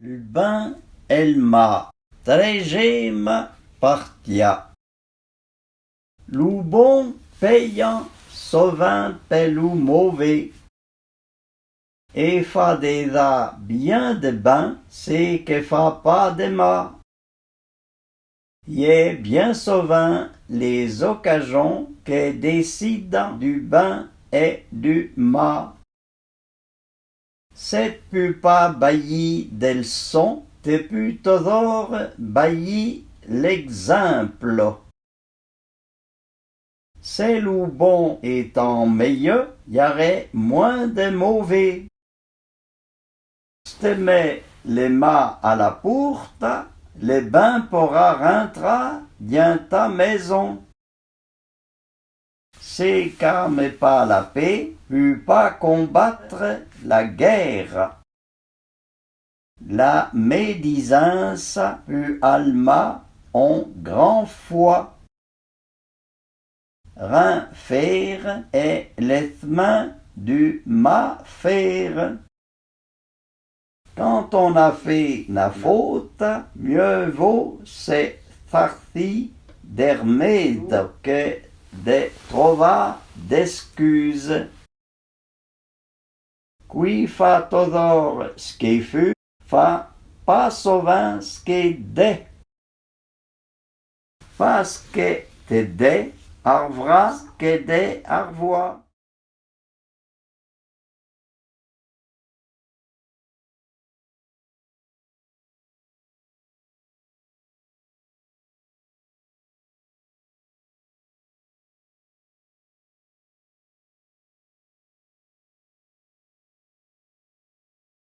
Ben Elma, tregem partia. Lou bon payant, sovint pelou mauvais. Et fa des bien de bain, c'est que fa pas de ma. Y est bien souvent les occasions que décident du bain et du ma. C'est pu pas bailli del son, te pu toujours bailli l'exemple. C'est le bon étant meilleur, y aurait moins de mauvais. S'te les mains à la porte, les bains pourra rentrer dans ta maison. C'est car mais pas la paix, peut pas combattre la guerre. La médisance peut alma en grand foi. Rien faire est l'ethme du ma faire. Quand on a fait la faute, mieux vaut c'est farci d'hermède que de trouver d'excuses. Qui fa toujours ce qu'il fut, fa pas souvent ce qu'il dit. Parce que te dit, arvra ce que dit, arvois.